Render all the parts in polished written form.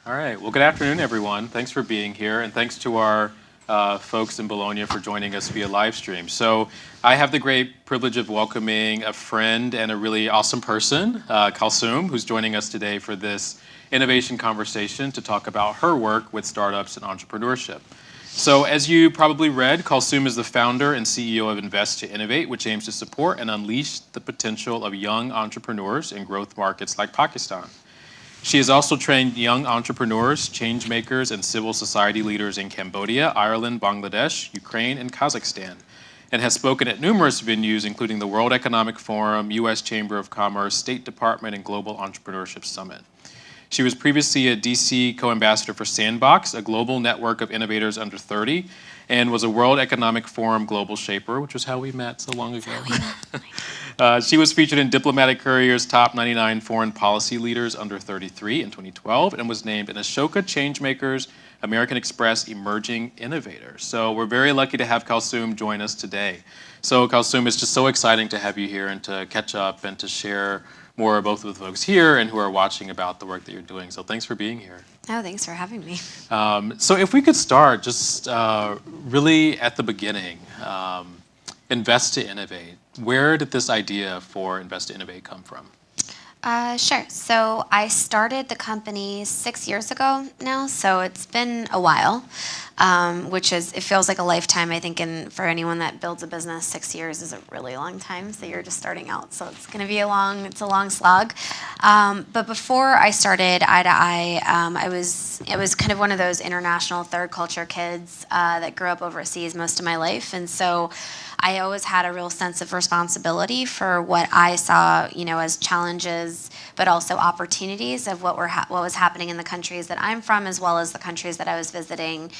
All right. Well, good afternoon, everyone. Thanks for being here, and thanks to our folks in Bologna for joining us via live stream. So I have the great privilege of welcoming a friend and a really awesome person, Kalsoom, who's joining us today for this innovation conversation to talk about her work with startups and entrepreneurship. So as you probably read, Kalsoom is the founder and CEO of Invest to Innovate, which aims to support and unleash the potential of young entrepreneurs in growth markets like Pakistan. She has also trained young entrepreneurs, change makers, and civil society leaders in Cambodia, Ireland, Bangladesh, Ukraine, and Kazakhstan, and has spoken at numerous venues, including the World Economic Forum, U.S. Chamber of Commerce, State Department, and Global Entrepreneurship Summit. She was previously a DC co-ambassador for Sandbox, a global network of innovators under 30, and was a World Economic Forum global shaper, which was how we met so long ago. She was featured in Diplomatic Courier's Top 99 Foreign Policy Leaders Under 33 in 2012 and was named an Ashoka Changemakers American Express Emerging Innovator. So we're very lucky to have Kalsoom join us today. So Kalsoom, it's just so exciting to have you here and to catch up and to share more both with the folks here and who are watching about the work that you're doing. So thanks for being here. Oh, thanks for having me. So if we could start just really at the beginning, Invest to Innovate. Where did this idea for Invest to Innovate come from? Sure. So I started the company 6 years ago now, so it's been a while, it feels like a lifetime, I think, and for anyone that builds a business, 6 years is a really long time, so you're just starting out, so it's going to be a long slog. But before I started Eye to Eye, it was kind of one of those international third culture kids that grew up overseas most of my life, and so I always had a real sense of responsibility for what I saw, as challenges, but also opportunities of what was happening in the countries that I'm from, as well as the countries that I was visiting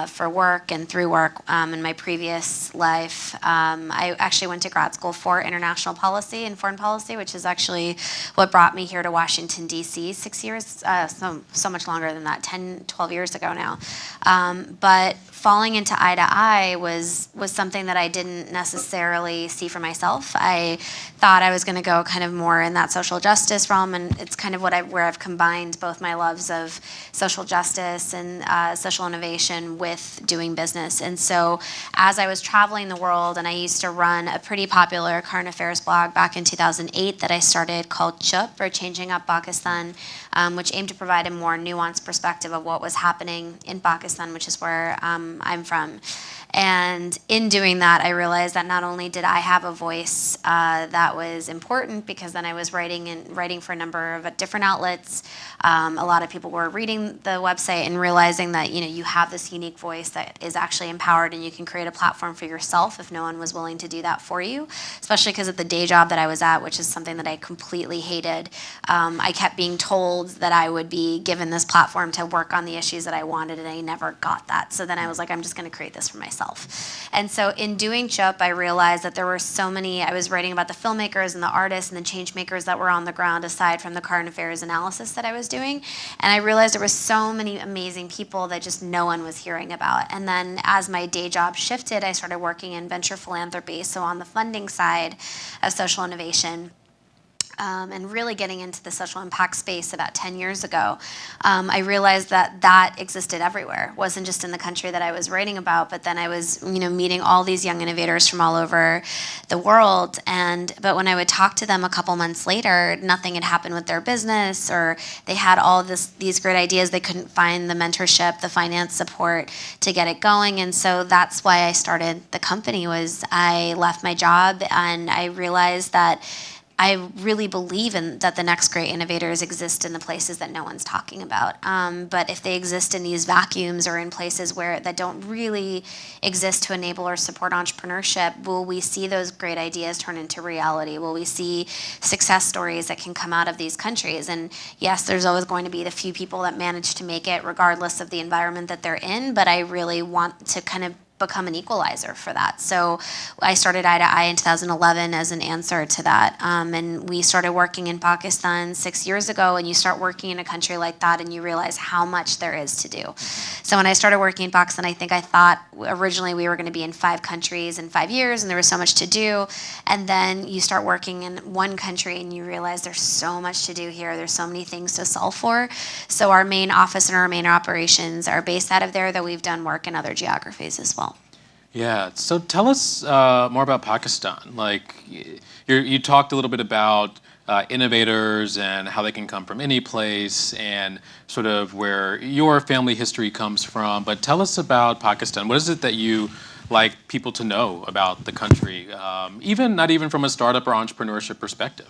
for work and through work in my previous life. I actually went to grad school for international policy and foreign policy, which is actually what brought me here to Washington, D.C. 6 years, so much longer than that, 10, 12 years ago now. But falling into Eye to Eye was something that I didn't necessarily see for myself. I thought I was going to go kind of more in that social justice realm, and it's kind of where I've combined both my loves of social justice and social innovation with doing business. And so as I was traveling the world, and I used to run a pretty popular current affairs blog back in 2008 that I started called CHUP, or Changing Up Pakistan, which aimed to provide a more nuanced perspective of what was happening in Pakistan, which is where I'm from. And in doing that, I realized that not only did I have a voice that was important, because then I was writing for a number of different outlets. A lot of people were reading the website and realizing that you have this unique voice that is actually empowered, and you can create a platform for yourself if no one was willing to do that for you. Especially because at the day job that I was at, which is something that I completely hated, I kept being told that I would be given this platform to work on the issues that I wanted, and I never got that. So then I was like, I'm just going to create this for myself. And so in doing CHUP, I realized that there were so many, I was writing about the filmmakers and the artists and the change makers that were on the ground aside from the current affairs analysis that I was doing. And I realized there were so many amazing people that just no one was hearing about. And then as my day job shifted, I started working in venture philanthropy, so on the funding side of social innovation. And really getting into the social impact space about 10 years ago, I realized that existed everywhere. It wasn't just in the country that I was writing about, but then I was, meeting all these young innovators from all over the world. But when I would talk to them a couple months later, nothing had happened with their business, or they had all these great ideas. They couldn't find the mentorship, the finance support to get it going. And so that's why I started the company. Was I left my job and I realized that I really believe that the next great innovators exist in the places that no one's talking about. But if they exist in these vacuums or in places that don't really exist to enable or support entrepreneurship, will we see those great ideas turn into reality? Will we see success stories that can come out of these countries? And yes, there's always going to be the few people that manage to make it regardless of the environment that they're in, but I really want to kind of become an equalizer for that. So I started Eye to Eye in 2011 as an answer to that. And we started working in Pakistan 6 years ago, and you start working in a country like that and you realize how much there is to do. So when I started working in Pakistan, I think I thought originally we were going to be in 5 countries in 5 years and there was so much to do. And then you start working in one country and you realize there's so much to do here. There's so many things to solve for. So our main office and our main operations are based out of there, though we've done work in other geographies as well. Yeah. So tell us more about Pakistan. Like, you talked a little bit about innovators and how they can come from any place and sort of where your family history comes from. But tell us about Pakistan. What is it that you like people to know about the country, even not even from a startup or entrepreneurship perspective?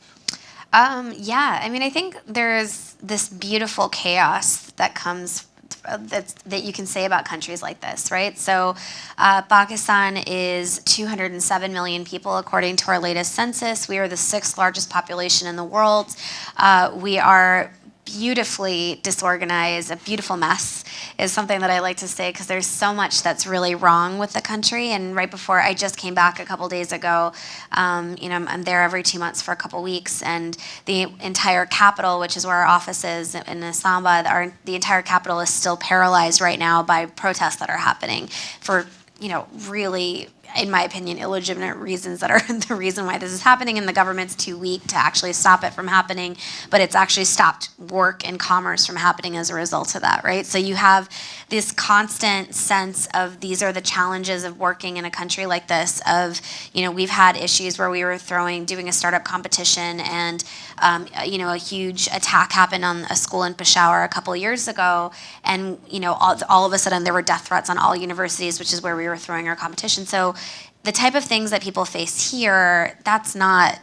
Yeah, I mean, I think there's this beautiful chaos that comes that you can say about countries like this, right? So Pakistan is 207 million people according to our latest census. We are the 6th largest population in the world. We are beautifully disorganized. A beautiful mess is something that I like to say, because there's so much that's really wrong with the country. And right before I just came back a couple days ago, I'm there every 2 months for a couple weeks, and the entire capital, which is where our office is in Islamabad, the entire capital is still paralyzed right now by protests that are happening for really, in my opinion, illegitimate reasons that are the reason why this is happening, and the government's too weak to actually stop it from happening, but it's actually stopped work and commerce from happening as a result of that, right? So you have this constant sense of these are the challenges of working in a country like this, of, we've had issues where we were doing a startup competition, and, a huge attack happened on a school in Peshawar a couple of years ago, and, all of a sudden there were death threats on all universities, which is where we were throwing our competition. So the type of things that people face here, that's not,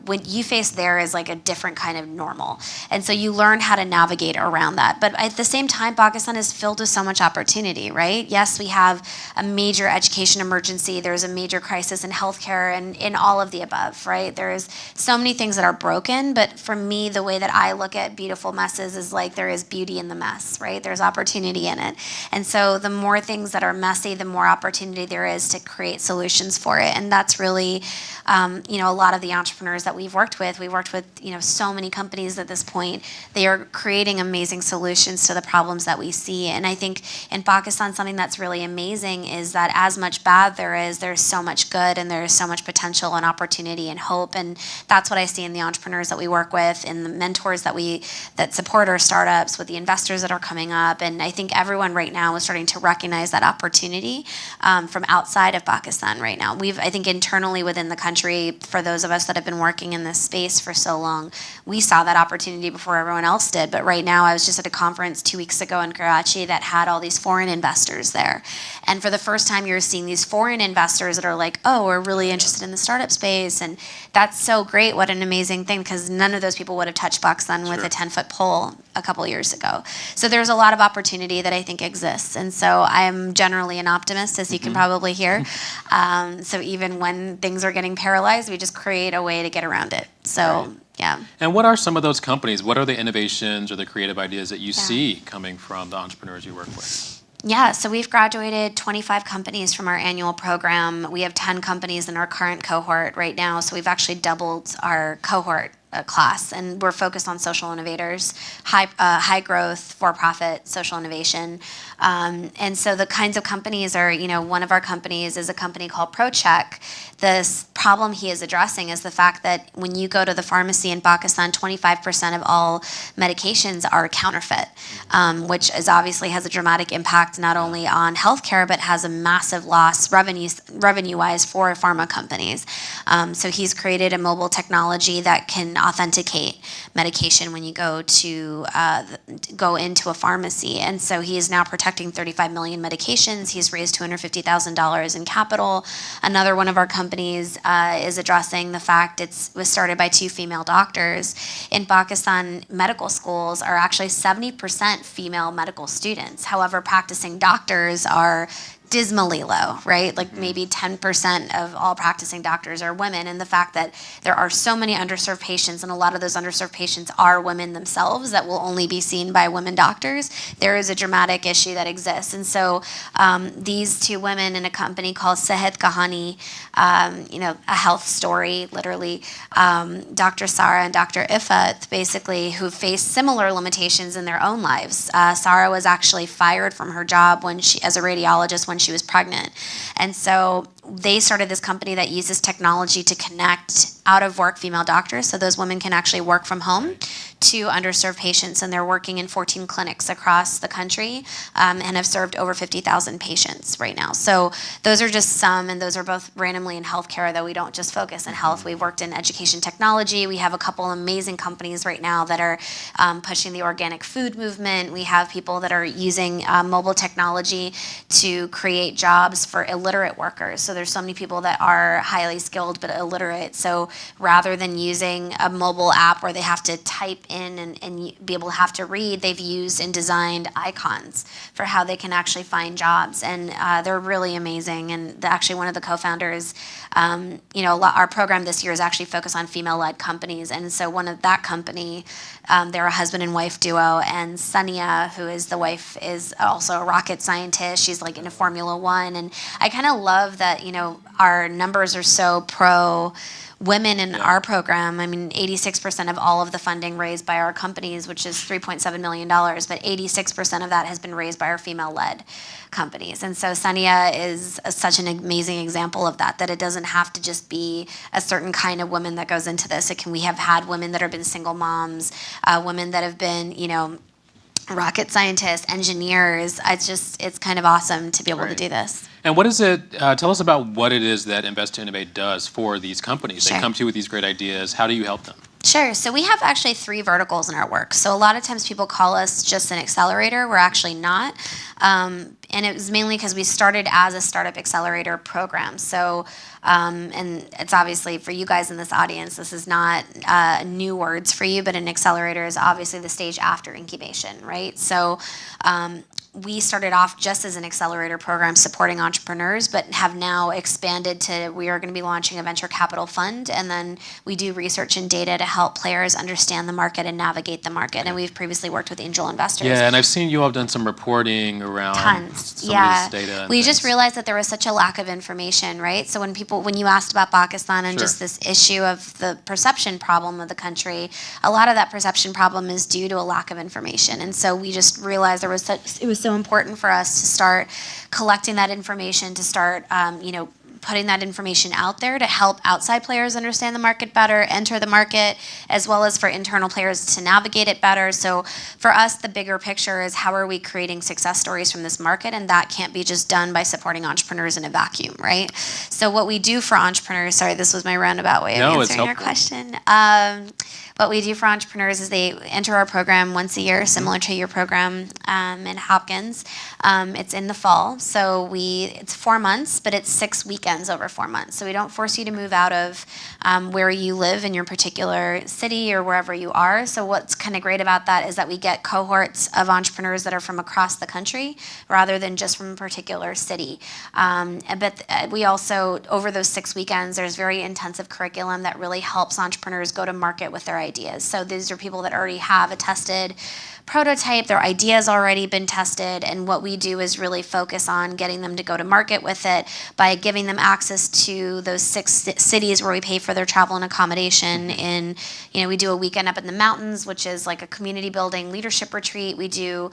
what you face there is like a different kind of normal. And so you learn how to navigate around that. But at the same time, Pakistan is filled with so much opportunity, right? Yes, we have a major education emergency. There's a major crisis in healthcare and in all of the above, right? There's so many things that are broken. But for me, the way that I look at beautiful messes is like there is beauty in the mess, right? There's opportunity in it. And so the more things that are messy, the more opportunity there is to create solutions for it. And that's really, a lot of the entrepreneurs that we've worked with, so many companies at this point, they are creating amazing solutions to the problems that we see. And I think in Pakistan, something that's really amazing is that as much bad there's so much good, and there's so much potential and opportunity and hope. And that's what I see in the entrepreneurs that we work with, in the mentors that support our startups, with the investors that are coming up. And I think everyone right now is starting to recognize that opportunity from outside of Pakistan right now. I think internally within the country, for those of us that have been working in this space for so long, we saw that opportunity before everyone else did. But right now, I was just at a conference 2 weeks ago in Karachi that had all these foreign investors there. And for the first time, you're seeing these foreign investors that are like, oh, we're really interested in the startup space. And that's so great. What an amazing thing, because none of those people would have touched Pakistan with a 10-foot pole a couple years ago. So there's a lot of opportunity that I think exists. And so I'm generally an optimist, as you can probably hear. So even when things are getting paralyzed, we just create a way to get around it. So, right. Yeah. And what are some of those companies? What are the innovations or the creative ideas that you see coming from the entrepreneurs you work with? Yeah, so we've graduated 25 companies from our annual program. We have 10 companies in our current cohort right now. So we've actually doubled our cohort class, and we're focused on social innovators, high growth, for-profit social innovation. And so the kinds of companies are, one of our companies is a company called ProCheck. This problem he is addressing is the fact that when you go to the pharmacy in Pakistan, 25% of all medications are counterfeit, which obviously has a dramatic impact not only on healthcare, but has a massive loss revenue-wise for pharma companies. So he's created a mobile technology that can authenticate medication when you go into a pharmacy. And so he is now protecting 35 million medications. He's raised $250,000 in capital. Another one of our companies is addressing the fact it was started by 2 female doctors. In Pakistan, medical schools are actually 70% female medical students. However, practicing doctors are dismally low, right? Like maybe 10% of all practicing doctors are women, and the fact that there are so many underserved patients, and a lot of those underserved patients are women themselves that will only be seen by women doctors, there is a dramatic issue that exists. And so these two women in a company called Sehet Kahani, a health story, literally, Dr. Sarah and Dr. Ifat, basically, who faced similar limitations in their own lives. Sarah was actually fired from her job as a radiologist when she was pregnant. And so they started this company that uses technology to connect out-of-work female doctors, so those women can actually work from home, to underserved patients, and they're working in 14 clinics across the country and have served over 50,000 patients right now. So those are just some, and those are both randomly in healthcare, though we don't just focus in health. We've worked in education technology. We have a couple amazing companies right now that are pushing the organic food movement. We have people that are using mobile technology to create jobs for illiterate workers. So there's so many people that are highly skilled but illiterate. So rather than using a mobile app where they have to type in and be able to have to read, they've used and designed icons for how they can actually find jobs, and they're really amazing. And actually, one of the co-founders, our program this year is actually focused on female-led companies, and so one of that company, they're a husband and wife duo, and Sania, who is the wife, is also a rocket scientist. She's like into Formula One, and I kind of love that our numbers are so pro women in our program. I mean, 86% of all of the funding raised by our companies, which is $3.7 million, but 86% of that has been raised by our female-led companies. And so Sania is such an amazing example of that it doesn't have to just be a certain kind of woman that goes into this. We have had women that have been single moms, women that have been, rocket scientists, engineers. It's kind of awesome to be able to do this. And what is it, tell us about what it is that Invest to Innovate does for these companies. They come to you with these great ideas. How do you help them? Sure. So we have actually 3 verticals in our work. So a lot of times people call us just an accelerator. We're actually not. And it was mainly because we started as a startup accelerator program. So, and it's obviously for you guys in this audience, this is not new words for you, but an accelerator is obviously the stage after incubation, right? So we started off just as an accelerator program supporting entrepreneurs, but have now expanded to we are going to be launching a venture capital fund, and then we do research and data to help players understand the market and navigate the market. And we've previously worked with angel investors. Yeah, and I've seen you all have done some reporting around some of this data. We just realized that there was such a lack of information, right? So when you asked about Pakistan and just this issue of the perception problem of the country, a lot of that perception problem is due to a lack of information. And so we just realized it was so important for us to start collecting that information, to start putting that information out there to help outside players understand the market better, enter the market, as well as for internal players to navigate it better. So for us, the bigger picture is how are we creating success stories from this market, and that can't be just done by supporting entrepreneurs in a vacuum, right? So what we do for entrepreneurs, sorry, this was my roundabout way of answering your question. What we do for entrepreneurs is they enter our program once a year, similar to your program in Hopkins. It's in the fall, so it's 4 months, but it's 6 weekends over 4 months. So we don't force you to move out of where you live in your particular city or wherever you are. So what's kind of great about that is that we get cohorts of entrepreneurs that are from across the country rather than just from a particular city. But we also, over those 6 weekends, there's very intensive curriculum that really helps entrepreneurs go to market with their ideas. So these are people that already have a tested prototype, their idea's already been tested, and what we do is really focus on getting them to go to market with it by giving them access to those 6 cities where we pay for their travel and accommodation. We do a weekend up in the mountains, which is like a community building leadership retreat. We do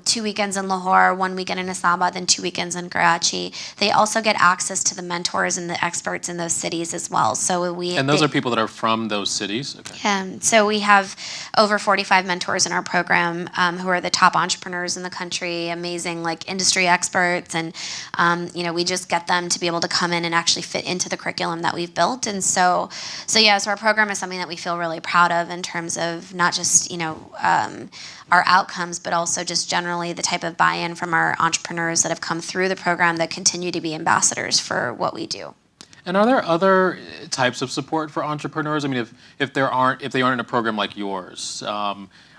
2 weekends in Lahore, 1 weekend in Islamabad, and 2 weekends in Karachi. They also get access to the mentors and the experts in those cities as well. And those are people that are from those cities? Okay. So we have over 45 mentors in our program who are the top entrepreneurs in the country, amazing industry experts, and we just get them to be able to come in and actually fit into the curriculum that we've built. And so our program is something that we feel really proud of in terms of not just our outcomes, but also just generally the type of buy-in from our entrepreneurs that have come through the program that continue to be ambassadors for what we do. And are there other types of support for entrepreneurs? I mean, if they aren't in a program like yours,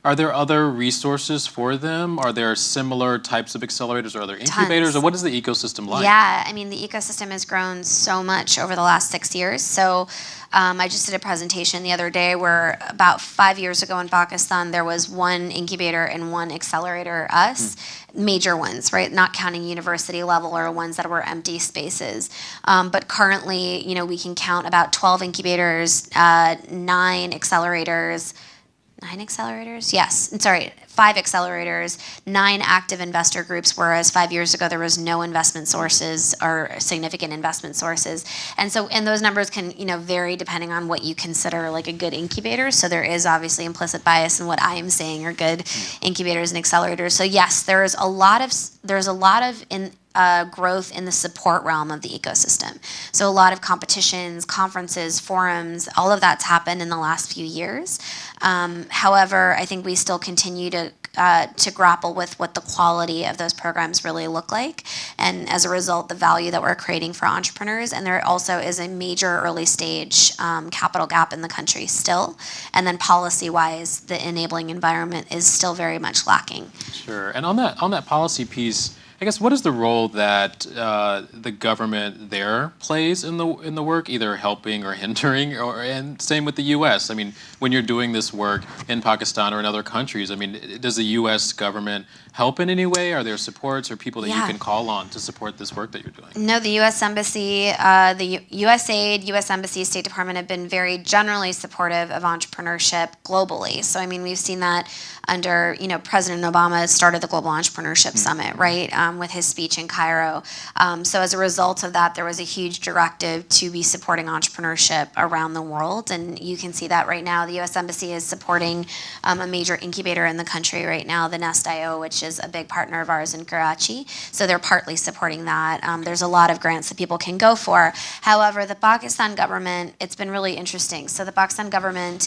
Are there other resources for them? Are there similar types of accelerators or other incubators? Tons. Or what is the ecosystem like? Yeah, I mean, the ecosystem has grown so much over the last 6 years. So I just did a presentation the other day where about 5 years ago in Pakistan, there was one incubator and one accelerator, us, major ones, right? Not counting university level or ones that were empty spaces. But currently, we can count about 12 incubators, 9 accelerators. Yes, sorry, 5 accelerators, 9 active investor groups, whereas 5 years ago there was no investment sources or significant investment sources. And those numbers can, vary depending on what you consider like a good incubator. So there is obviously implicit bias in what I am saying are good incubators and accelerators. So yes, there's a lot of growth in the support realm of the ecosystem. So a lot of competitions, conferences, forums, all of that's happened in the last few years. However, I think we still continue to grapple with what the quality of those programs really look like, and as a result, the value that we're creating for entrepreneurs. And there also is a major early stage capital gap in the country still, and then policy-wise, the enabling environment is still very much lacking. Sure. And on that policy piece, I guess what is the role that the government there plays in the work, either helping or hindering, and same with the U.S. I mean, when you're doing this work in Pakistan or in other countries, I mean, does the U.S. government help in any way? Are there supports or people that you can call on to support this work that you're doing? No, the U.S. Embassy, the USAID, U.S. Embassy, State Department have been very generally supportive of entrepreneurship globally. So, I mean, we've seen that under, President Obama started the Global Entrepreneurship Summit, right, with his speech in Cairo. So as a result of that, there was a huge directive to be supporting entrepreneurship around the world. And you can see that right now. The U.S. Embassy is supporting a major incubator in the country right now, the Nest.io, which is a big partner of ours in Karachi. So they're partly supporting that. There's a lot of grants that people can go for. However, the Pakistan government, it's been really interesting. So the Pakistan government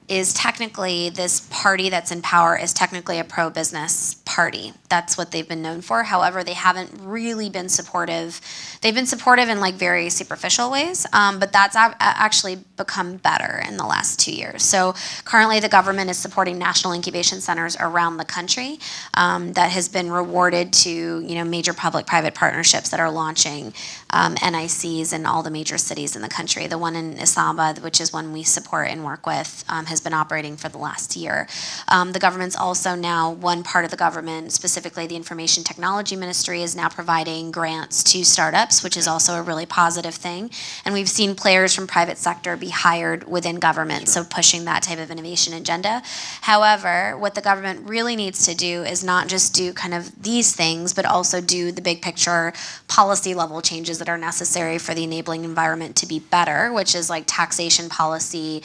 is technically, this party that's in power is technically a pro-business party. That's what they've been known for. However, they haven't really been supportive. They've been supportive in like very superficial ways, but that's actually become better in the last 2 years. So currently the government is supporting national incubation centers around the country that has been rewarded to major public-private partnerships that are launching NICs in all the major cities in the country. The one in Islamabad, which is one we support and work with, has been operating for the last year. The government's also now, one part of the government, specifically the Information Technology Ministry, is now providing grants to startups, which is also a really positive thing. And we've seen players from private sector be hired within government, so pushing that type of innovation agenda. However, what the government really needs to do is not just do kind of these things, but also do the big picture policy level changes that are necessary for the enabling environment to be better, which is like taxation policy,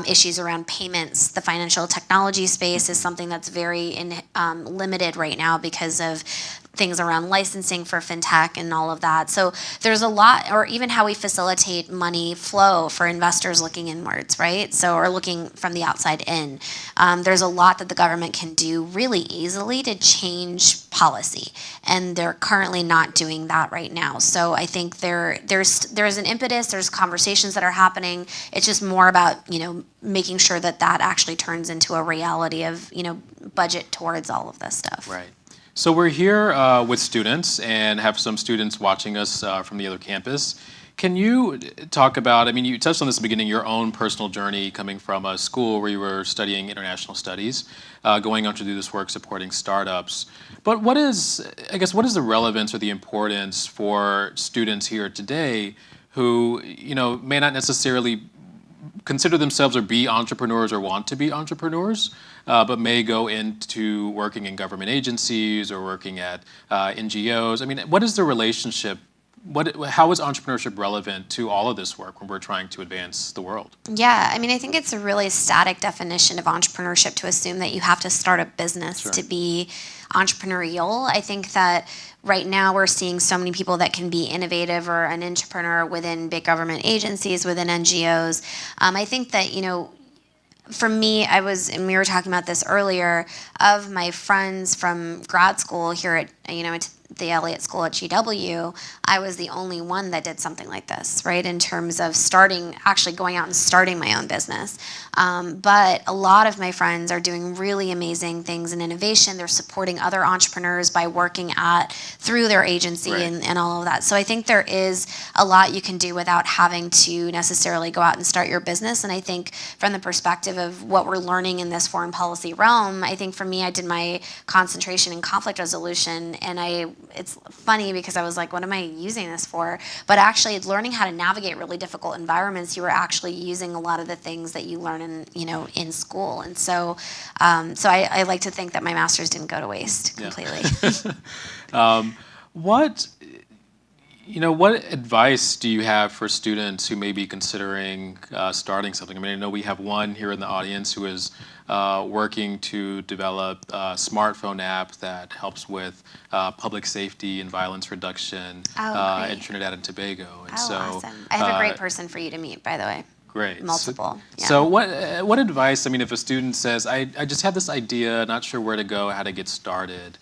issues around payments. The financial technology space is something that's very limited right now because of things around licensing for fintech and all of that. So there's a lot, or even how we facilitate money flow for investors looking inwards, right? So, or looking from the outside in. There's a lot that the government can do really easily to change policy, and they're currently not doing that right now. So I think there's an impetus, there's conversations that are happening. It's just more about, making sure that actually turns into a reality of, budget towards all of this stuff. Right. So we're here with students and have some students watching us from the other campus. Can you talk about, I mean, you touched on this at the beginning, your own personal journey coming from a school where you were studying international studies, going on to do this work supporting startups. But what is the relevance or the importance for students here today who, may not necessarily consider themselves or be entrepreneurs or want to be entrepreneurs, but may go into working in government agencies or working at NGOs? I mean, what is the relationship? How is entrepreneurship relevant to all of this work when we're trying to advance the world? Yeah, I mean, I think it's a really static definition of entrepreneurship to assume that you have to start a business to be entrepreneurial. I think that right now we're seeing so many people that can be innovative or an entrepreneur within big government agencies, within NGOs. I think that, for me, and we were talking about this earlier, of my friends from grad school here at, the Elliott School at GW, I was the only one that did something like this, right? In terms of actually going out and starting my own business. But a lot of my friends are doing really amazing things in innovation. They're supporting other entrepreneurs by working through their agency Right. and all of that. So I think there is a lot you can do without having to necessarily go out and start your business. And I think from the perspective of what we're learning in this foreign policy realm, I think for me, I did my concentration in conflict resolution, and it's funny because I was like, what am I using this for? But actually learning how to navigate really difficult environments, you were actually using a lot of the things that you learn in school. And so I like to think that my master's didn't go to waste completely. What advice do you have for students who may be considering starting something? I mean, I know we have one here in the audience who is working to develop a smartphone app that helps with public safety and violence reduction in Trinidad and Tobago. And Awesome. I have a great person for you to meet, by the way. Great. Multiple. So what advice, I mean, if a student says, I just have this idea, not sure where to go, how to get started,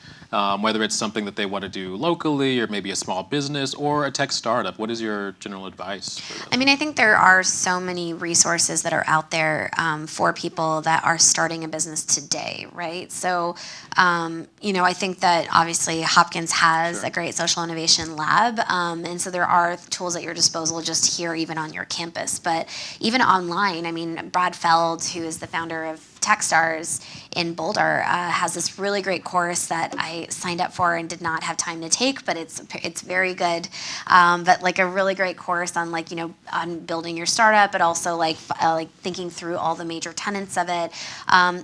whether it's something that they want to do locally or maybe a small business or a tech startup, what is your general advice for them? I mean, I think there are so many resources that are out there for people that are starting a business today, right? So, I think that obviously Hopkins has a great social innovation lab, and so there are tools at your disposal just here, even on your campus. But even online, I mean, Brad Feld, who is the founder of Techstars in Boulder, has this really great course that I signed up for and did not have time to take, but it's very good. But like a really great course on on building your startup, but also like thinking through all the major tenets of it.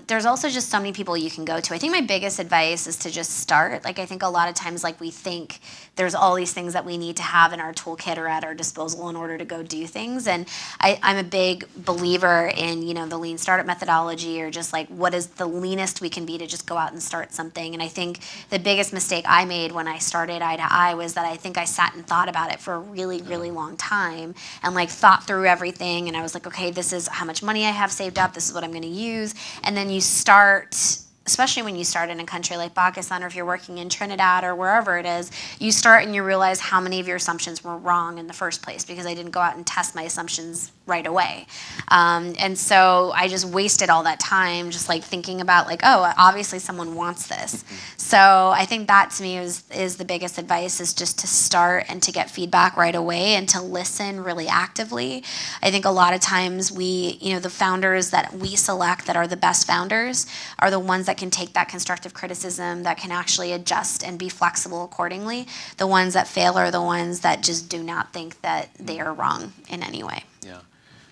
There's also just so many people you can go to. I think my biggest advice is to just start. Like, I think a lot of times we think there's all these things that we need to have in our toolkit or at our disposal in order to go do things. And I'm a big believer in the lean startup methodology, or just like what is the leanest we can be to just go out and start something. And I think the biggest mistake I made when I started Eye to Eye was that I think I sat and thought about it for a really, really long time and thought through everything. And I was like, okay, this is how much money I have saved up. This is what I'm going to use. And then you start, especially when you start in a country like Pakistan, or if you're working in Trinidad or wherever it is, you start and you realize how many of your assumptions were wrong in the first place because I didn't go out and test my assumptions right away. And so I just wasted all that time just thinking about oh, obviously someone wants this. So I think that to me is the biggest advice, is just to start and to get feedback right away and to listen really actively. I think a lot of times the founders that we select that are the best founders are the ones that can take that constructive criticism, that can actually adjust and be flexible accordingly. The ones that fail are the ones that just do not think that they are wrong in any way. Yeah.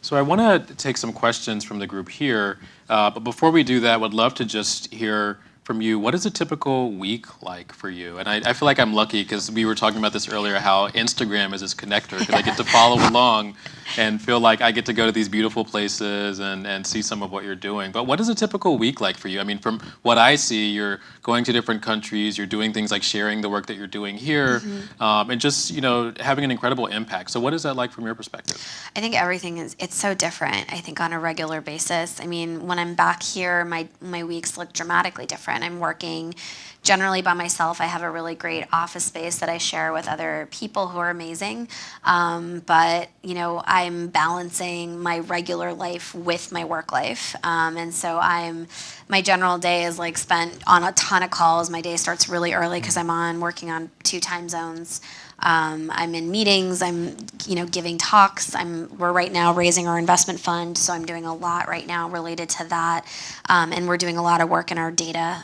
So I want to take some questions from the group here, but before we do that, I would love to just hear from you. What is a typical week like for you? And I feel like I'm lucky because we were talking about this earlier, how Instagram is this connector, because I get to follow along and feel like I get to go to these beautiful places and see some of what you're doing. But what is a typical week like for you? I mean, from what I see, you're going to different countries, you're doing things like sharing the work that you're doing here, and just having an incredible impact. So what is that like from your perspective? I think everything it's so different, I think, on a regular basis. I mean, when I'm back here, my weeks look dramatically different. I'm working generally by myself. I have a really great office space that I share with other people who are amazing. But I'm balancing my regular life with my work life. And so my general day is spent on a ton of calls. My day starts really early because I'm working on 2 time zones. I'm in meetings, I'm giving talks, we're right now raising our investment fund, so I'm doing a lot right now related to that, and we're doing a lot of work in our data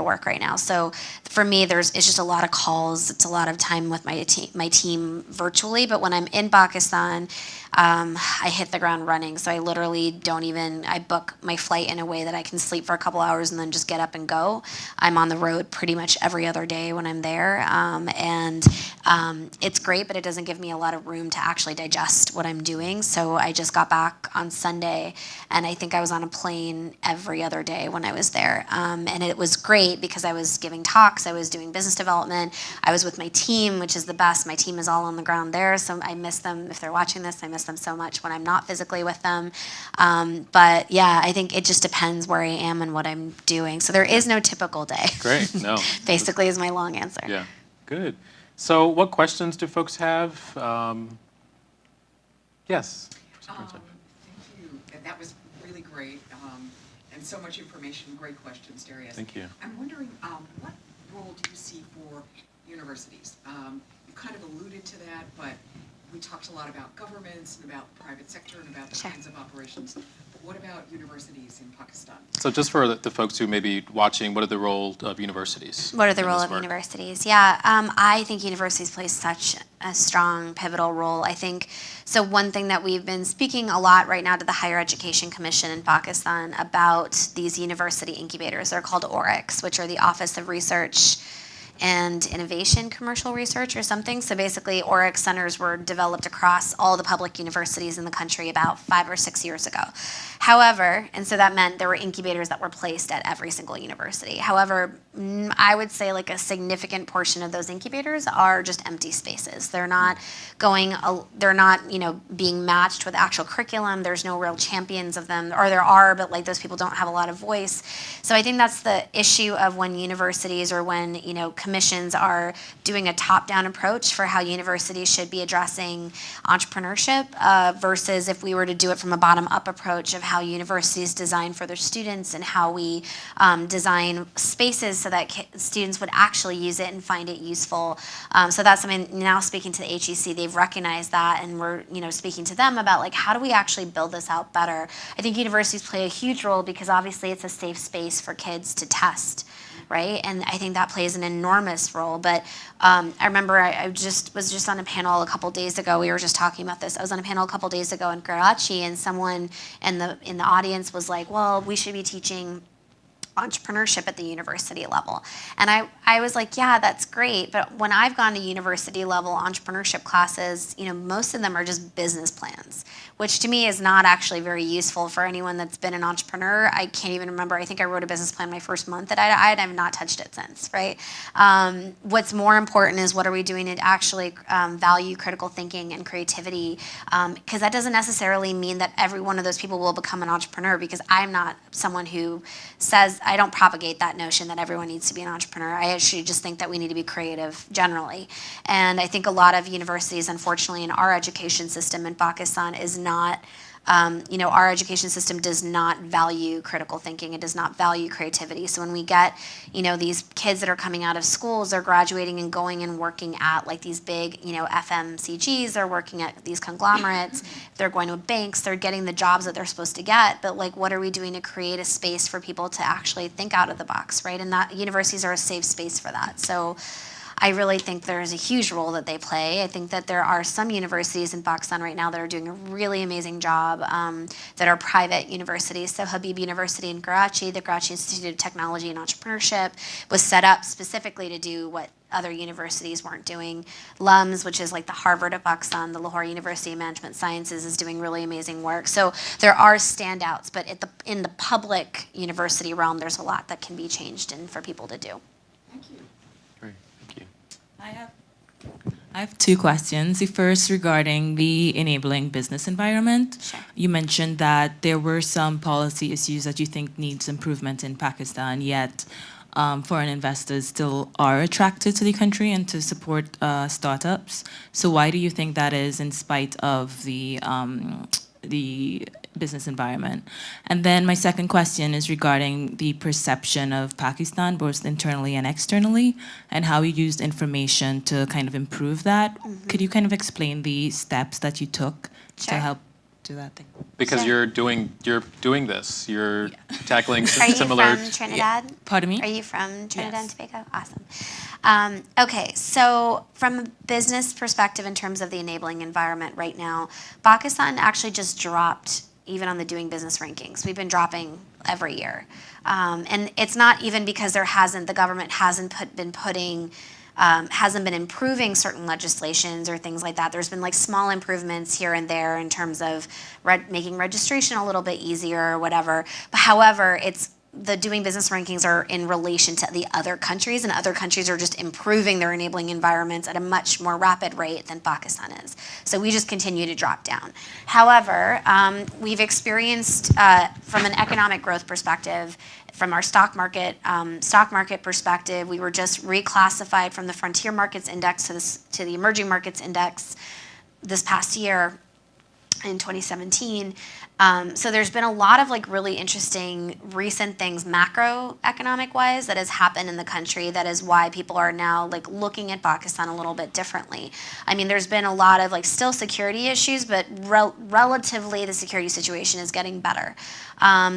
work right now. So for me, it's just a lot of calls, it's a lot of time with my team virtually, but when I'm in Pakistan, I hit the ground running. So I literally I book my flight in a way that I can sleep for a couple hours and then just get up and go. I'm on the road pretty much every other day when I'm there. And it's great, but it doesn't give me a lot of room to actually digest what I'm doing. So I just got back on Sunday, and I think I was on a plane every other day when I was there. And it was great because I was giving talks, I was doing business development, I was with my team, which is the best. My team is all on the ground there, so I miss them. If they're watching this, I miss them so much when I'm not physically with them. But yeah, I think it just depends where I am and what I'm doing. So there is no typical day. Great. No. Basically is my long answer. Yeah. Good. So what questions do folks have? Yes. Thank you. That was really great, and so much information. Great questions, Darius. Thank you. I'm wondering, what role do you see for universities? You kind of alluded to that, but we talked a lot about governments and about private sector and about the Sure. kinds of operations. But what about universities in Pakistan? So just for the folks who may be watching, what are the role of universities? What are the in role this of work? universities? Yeah, I think universities play such a strong, pivotal role. I think, so one thing that we've been speaking a lot right now to the Higher Education Commission in Pakistan about these university incubators. They're called ORICs, which are the Office of Research and Innovation Commercial Research or something. So basically, ORIC centers were developed across all the public universities in the country about 5 or 6 years ago. However, and so that meant there were incubators that were placed at every single university. However, I would say like a significant portion of those incubators are just empty spaces. They're not being matched with actual curriculum. There's no real champions of them, or there are, but like those people don't have a lot of voice. So I think that's the issue of when universities or when, commissions are doing a top-down approach for how universities should be addressing entrepreneurship versus if we were to do it from a bottom-up approach of how universities design for their students and how we design spaces so that students would actually use it and find it useful. So that's something now speaking to the HEC, they've recognized that, and we're speaking to them about like how do we actually build this out better. I think universities play a huge role because obviously it's a safe space for kids to test. Right, and I think that plays an enormous role. But I remember I was just on a panel a couple days ago. We were just talking about this. I was on a panel a couple days ago in Karachi, and someone in the audience was like, "Well, we should be teaching entrepreneurship at the university level." And I was like, yeah, that's great. But when I've gone to university level entrepreneurship classes, most of them are just business plans, which to me is not actually very useful for anyone that's been an entrepreneur. I can't even remember. I think I wrote a business plan my first month that I have not touched it since, right? What's more important is what are we doing to actually value critical thinking and creativity, because that doesn't necessarily mean that every one of those people will become an entrepreneur, because I'm not someone who says, I don't propagate that notion that everyone needs to be an entrepreneur. I actually just think that we need to be creative generally. And I think a lot of universities, unfortunately, in our education system in Pakistan is not, our education system does not value critical thinking. It does not value creativity. So when we get, these kids that are coming out of schools, they're graduating and going and working at like these big, FMCGs, they're working at these conglomerates, they're going to banks, they're getting the jobs that they're supposed to get. But like, what are we doing to create a space for people to actually think out of the box, right? And that universities are a safe space for that. So I really think there's a huge role that they play. I think that there are some universities in Pakistan right now that are doing a really amazing job that are private universities. So Habib University in Karachi, the Karachi Institute of Technology and Entrepreneurship, was set up specifically to do what other universities weren't doing. LUMS, which is like the Harvard of Pakistan, the Lahore University of Management Sciences, is doing really amazing work. So there are standouts, but in the public university realm, there's a lot that can be changed and for people to do. Thank you. Great, thank you. I have two questions. The first regarding the enabling business environment. Sure. You mentioned that there were some policy issues that you think needs improvement in Pakistan, yet foreign investors still are attracted to the country and to support startups. So why do you think that is in spite of the business environment? And then my second question is regarding the perception of Pakistan, both internally and externally, and how you used information to kind of improve that. Mm-hmm. Could you kind of explain the steps that you took to help do that thing? Because Sure. you're doing this. You're tackling Are you similar. from Trinidad? Pardon me? Are you from Trinidad and Yes. Tobago? Awesome. Okay, so from a business perspective in terms of the enabling environment right now, Pakistan actually just dropped even on the doing business rankings. We've been dropping every year. And it's not even because the government hasn't been improving certain legislations or things like that. There's been like small improvements here and there in terms of making registration a little bit easier or whatever. But however, it's the doing business rankings are in relation to the other countries, and other countries are just improving their enabling environments at a much more rapid rate than Pakistan is. So we just continue to drop down. However, we've experienced, from an economic growth perspective, from our stock market perspective, we were just reclassified from the frontier markets index to the emerging markets index this past year in 2017. So there's been a lot of like really interesting recent things macroeconomic wise that has happened in the country that is why people are now like looking at Pakistan a little bit differently. I mean, there's been a lot of like still security issues, but relatively the security situation is getting better.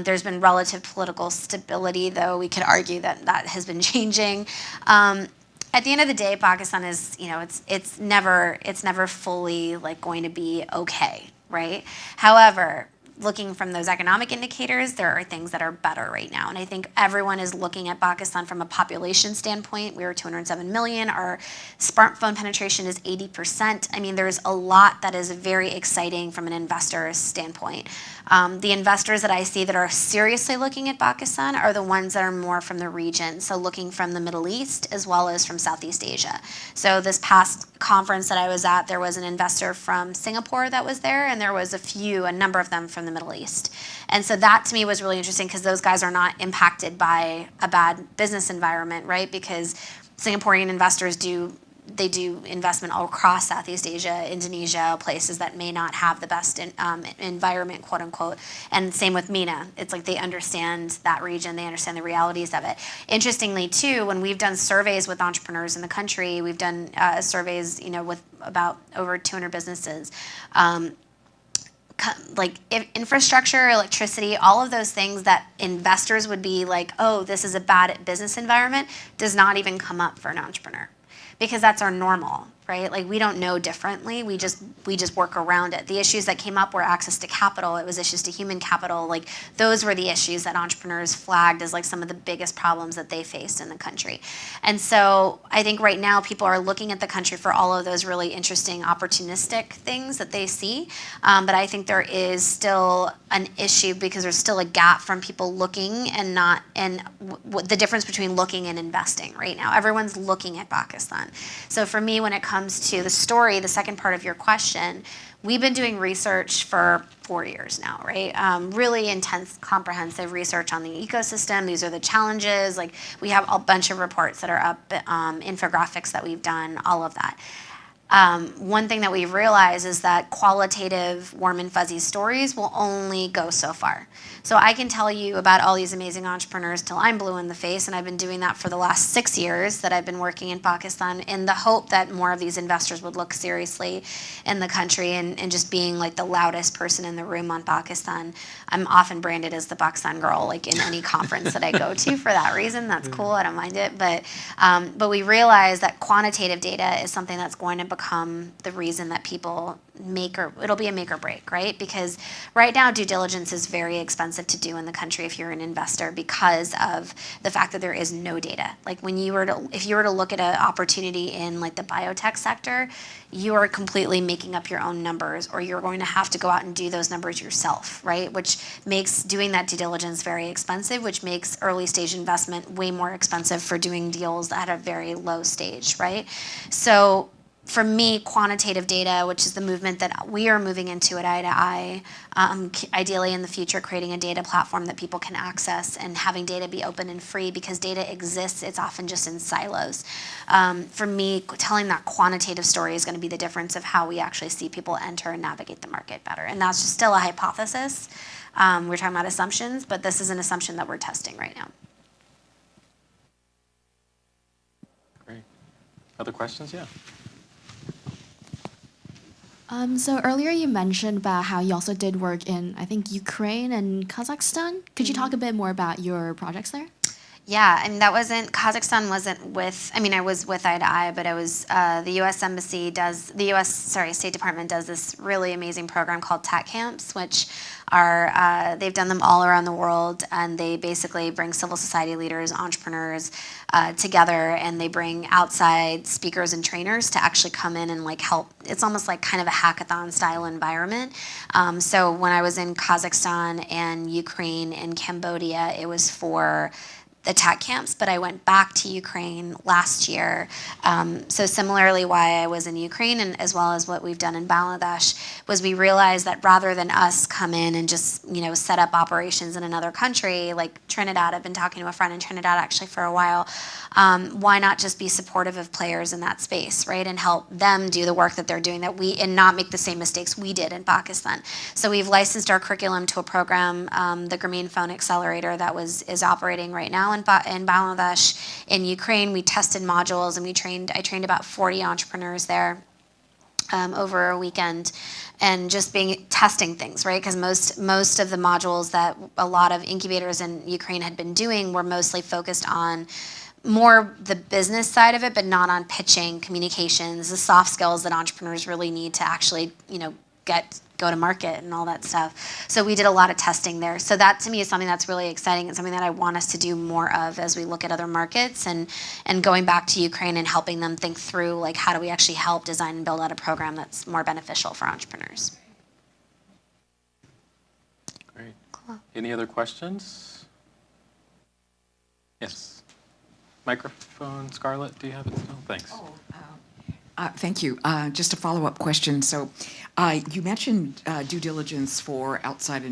There's been relative political stability, though we could argue that that has been changing. At the end of the day, Pakistan is, you know, it's never fully like going to be okay, right? However, looking from those economic indicators, there are things that are better right now. And I think everyone is looking at Pakistan from a population standpoint. We were 207 million. Our smartphone penetration is 80%. I mean, there's a lot that is very exciting from an investor standpoint. The investors that I see that are seriously looking at Pakistan are the ones that are more from the region. So looking from the Middle East as well as from Southeast Asia. So this past conference that I was at, there was an investor from Singapore that was there, and there was a number of them from the Middle East. And so that to me was really interesting because those guys are not impacted by a bad business environment, right? Because Singaporean investors do investment all across Southeast Asia, Indonesia, places that may not have the best environment, quote unquote. And same with MENA. It's like they understand that region, they understand the realities of it. Interestingly, too, when we've done surveys with entrepreneurs in the country, we've done surveys, you know, with about over 200 businesses. Like infrastructure, electricity, all of those things that investors would be like, oh, this is a bad business environment, does not even come up for an entrepreneur. Because that's our normal, right? Like we don't know differently. We just work around it. The issues that came up were access to capital. It was issues to human capital. Like those were the issues that entrepreneurs flagged as like some of the biggest problems that they faced in the country. And so I think right now people are looking at the country for all of those really interesting opportunistic things that they see. But I think there is still an issue because there's still a gap from people looking and not, and the difference between looking and investing right now. Everyone's looking at Pakistan. So for me, when it comes to the story, the second part of your question, we've been doing research for 4 years now, right? Really intense, comprehensive research on the ecosystem. These are the challenges. Like we have a bunch of reports that are up, infographics that we've done, all of that. One thing that we've realized is that qualitative, warm and fuzzy stories will only go so far. So I can tell you about all these amazing entrepreneurs till I'm blue in the face, and I've been doing that for the last 6 years that I've been working in Pakistan in the hope that more of these investors would look seriously in the country and just being like the loudest person in the room on Pakistan. I'm often branded as the Pakistan girl, like in any conference that I go to for that reason. That's cool, I don't mind it. But we realize that quantitative data is something that's going to become the reason that people it'll be a make or break, right? Because right now due diligence is very expensive to do in the country if you're an investor because of the fact that there is no data. Like if you were to look at an opportunity in like the biotech sector, you are completely making up your own numbers, or you're going to have to go out and do those numbers yourself, right? Which makes doing that due diligence very expensive, which makes early stage investment way more expensive for doing deals at a very low stage, right? So for me, quantitative data, which is the movement that we are moving into at Eye to Eye, ideally in the future creating a data platform that people can access and having data be open and free because data exists, it's often just in silos. For me, telling that quantitative story is going to be the difference of how we actually see people enter and navigate the market better. And that's just still a hypothesis. We're talking about assumptions, but this is an assumption that we're testing right now. Great. Other questions? Yeah. So earlier you mentioned about how you also did work in, I think, Ukraine and Kazakhstan. Could you talk a bit more about your projects there? Yeah, I mean, Kazakhstan wasn't with, I mean, I was with Eye to Eye, but I was, the U.S. Embassy State Department does this really amazing program called Tech Camps, which are, they've done them all around the world, and they basically bring civil society leaders, entrepreneurs together, and they bring outside speakers and trainers to actually come in and like help. It's almost like kind of a hackathon style environment. So when I was in Kazakhstan and Ukraine and Cambodia, it was for attack camps, but I went back to Ukraine last year. So similarly, why I was in Ukraine, and as well as what we've done in Bangladesh, was we realized that rather than us come in and just set up operations in another country, like Trinidad, I've been talking to a friend in Trinidad actually for a while. Why not just be supportive of players in that space, right, and help them do the work that they're doing, and not make the same mistakes we did in Pakistan. So we've licensed our curriculum to a program, the Grameen Phone Accelerator, that is operating right now in Bangladesh. In Ukraine, we tested modules, and I trained about 40 entrepreneurs there over a weekend, and just testing things, right? Because most of the modules that a lot of incubators in Ukraine had been doing were mostly focused on more the business side of it, but not on pitching, communications, the soft skills that entrepreneurs really need to actually, go to market and all that stuff. So we did a lot of testing there. So that to me is something that's really exciting and something that I want us to do more of as we look at other markets, and going back to Ukraine and helping them think through like how do we actually help design and build out a program that's more beneficial for entrepreneurs. Great. Cool. Any other questions? Yes. Microphone, Scarlett, do you have it still? Thanks. Thank you. Just a follow-up question. So you mentioned due diligence for outside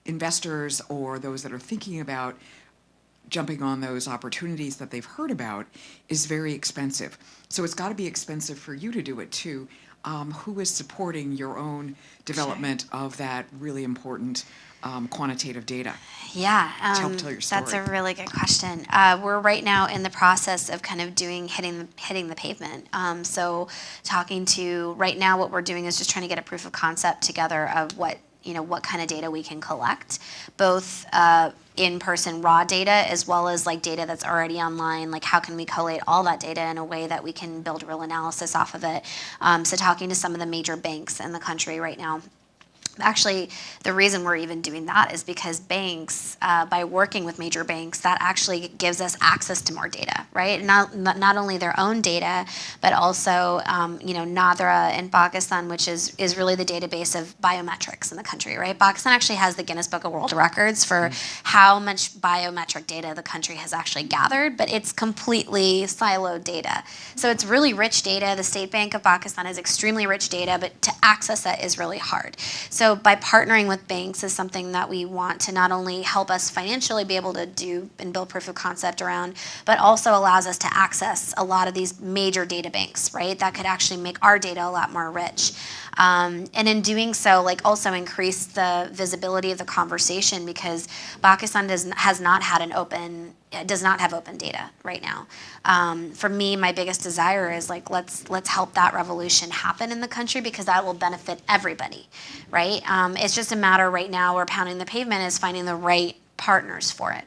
investors or those that are thinking about jumping on those opportunities that they've heard about is very expensive. So it's got to be expensive for you to do it too. Who is supporting your own development of that really important quantitative data? Yeah, Tell your story. that's a really good question. We're right now in the process of kind of hitting the pavement. So talking to, right now what we're doing is just trying to get a proof of concept together of what kind of data we can collect, both in-person raw data as well as like data that's already online. Like how can we collate all that data in a way that we can build real analysis off of it? So talking to some of the major banks in the country right now. Actually, the reason we're even doing that is because banks, by working with major banks, that actually gives us access to more data, right? Not only their own data, but also, Nadra in Pakistan, which is really the database of biometrics in the country, right? Pakistan actually has the Guinness Book of World Records for how much biometric data the country has actually gathered, but it's completely siloed data. So it's really rich data. The State Bank of Pakistan has extremely rich data, but to access that is really hard. So by partnering with banks is something that we want to not only help us financially be able to do and build proof of concept around, but also allows us to access a lot of these major data banks, right? That could actually make our data a lot more rich. And in doing so, like also increase the visibility of the conversation, because Pakistan does not have open data right now. For me, my biggest desire is like let's help that revolution happen in the country, because that will benefit everybody, right? It's just a matter right now, we're pounding the pavement, is finding the right partners for it.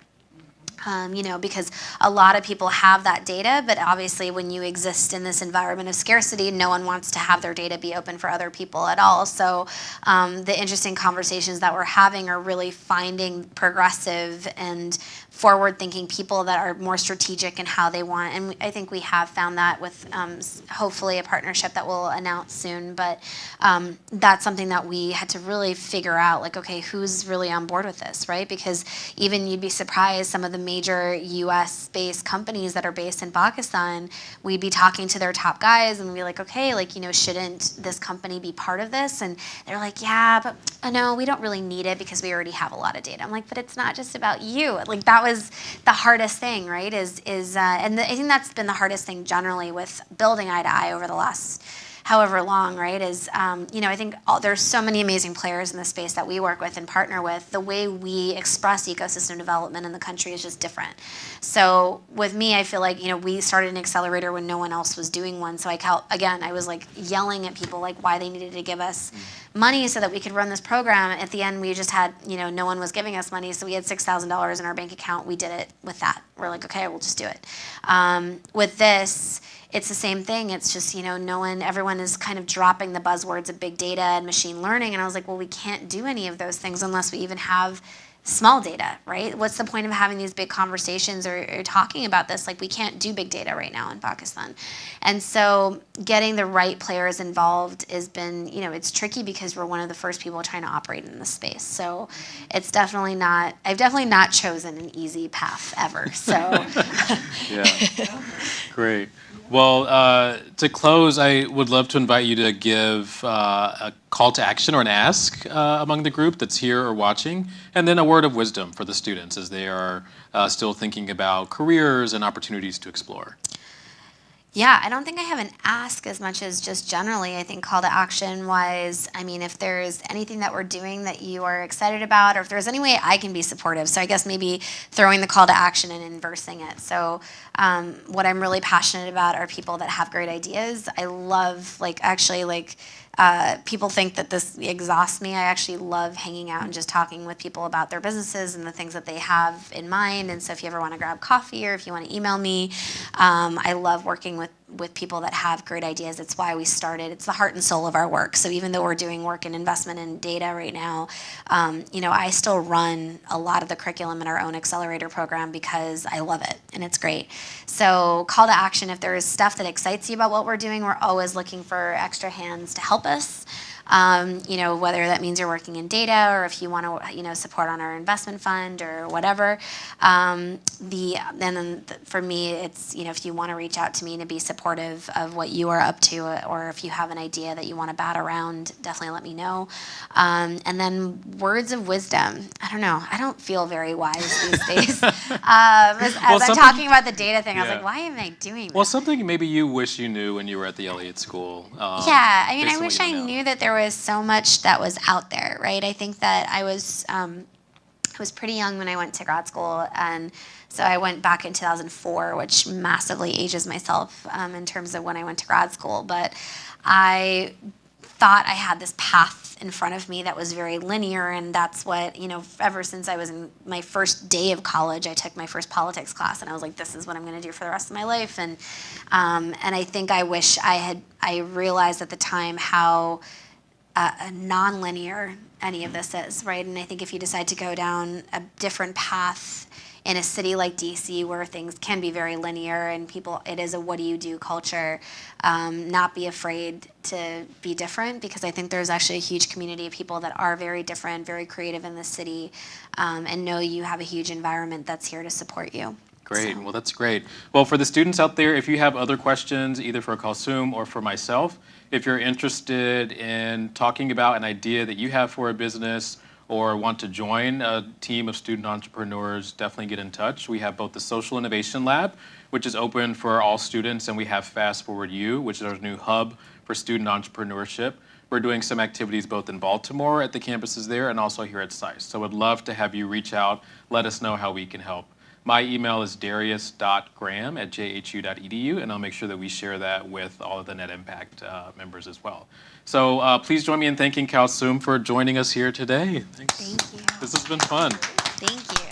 Because a lot of people have that data, but obviously when you exist in this environment of scarcity, no one wants to have their data be open for other people at all. So the interesting conversations that we're having are really finding progressive and forward-thinking people that are more strategic in how they want. And I think we have found that with hopefully a partnership that we'll announce soon. But that's something that we had to really figure out, like, okay, who's really on board with this, right? Because even you'd be surprised, some of the major US-based companies that are based in Pakistan, we'd be talking to their top guys and we'd be like, okay, like, shouldn't this company be part of this? And they're like, yeah, but no, we don't really need it because we already have a lot of data. I'm like, but it's not just about you. Like, that was the hardest thing, right? I think that's been the hardest thing generally with building Eye to Eye over the last however long, right, I think there's so many amazing players in the space that we work with and partner with. The way we express ecosystem development in the country is just different. So with me, I feel like, we started an accelerator when no one else was doing one. So I was like yelling at people like why they needed to give us money so that we could run this program. At the end, we just had, no one was giving us money, so we had $6,000 in our bank account. We did it with that. We're like, okay, we'll just do it. With this, it's the same thing. It's just, everyone is kind of dropping the buzzwords of big data and machine learning. And I was like, well, we can't do any of those things unless we even have small data, right? What's the point of having these big conversations or talking about this? Like, we can't do big data right now in Pakistan. And so getting the right players involved has been, it's tricky because we're one of the first people trying to operate in this space. So it's definitely not, I've definitely not chosen an easy path ever. So. Yeah, great. Well, to close, I would love to invite you to give a call to action or an ask among the group that's here or watching, and then a word of wisdom for the students as they are still thinking about careers and opportunities to explore. Yeah, I don't think I have an ask as much as just generally. I think call to action wise, if there's anything that we're doing that you are excited about, or if there's any way I can be supportive. So I guess maybe throwing the call to action and inversing it. So what I'm really passionate about are people that have great ideas. I love, people think that this exhausts me. I actually love hanging out and just talking with people about their businesses and the things that they have in mind. And so if you ever want to grab coffee or if you want to email me, I love working with people that have great ideas. It's why we started. It's the heart and soul of our work. So even though we're doing work in investment and data right now, I still run a lot of the curriculum in our own accelerator program because I love it and it's great. So call to action, if there is stuff that excites you about what we're doing, we're always looking for extra hands to help us. Whether that means you're working in data or if you want to, support on our investment fund or whatever. For me, it's, if you want to reach out to me to be supportive of what you are up to, or if you have an idea that you want to bat around, definitely let me know. And then words of wisdom. I don't know. I don't feel very wise these days. As I'm talking about the data thing, I was like, why am I doing that? Well, something maybe you wish you knew when you were at the Elliott School. I wish I knew that there was so much that was out there, right? I think that I was pretty young when I went to grad school, and so I went back in 2004, which massively ages myself in terms of when I went to grad school. But I thought I had this path in front of me that was very linear, and that's what, ever since I was in my first day of college, I took my first politics class, and I was like, this is what I'm going to do for the rest of my life. And I think I wish I realized at the time how non-linear any of this is, right? And I think if you decide to go down a different path in a city like DC where things can be very linear and it is a what do you do culture, not be afraid to be different, because I think there's actually a huge community of people that are very different, very creative in this city, and know you have a huge environment that's here to support you. Great. Well, that's great. Well, for the students out there, if you have other questions, either for Kalsoom or for myself, if you're interested in talking about an idea that you have for a business or want to join a team of student entrepreneurs, definitely get in touch. We have both the Social Innovation Lab, which is open for all students, and we have Fast Forward U, which is our new hub for student entrepreneurship. We're doing some activities both in Baltimore at the campuses there and also here at SAIS. So I'd love to have you reach out, let us know how we can help. My email is darius.graham@jhu.edu, and I'll make sure that we share that with all of the Net Impact members as well. So please join me in thanking Kalsoom for joining us here today. Thanks. Thank you. This has been fun. Thank you.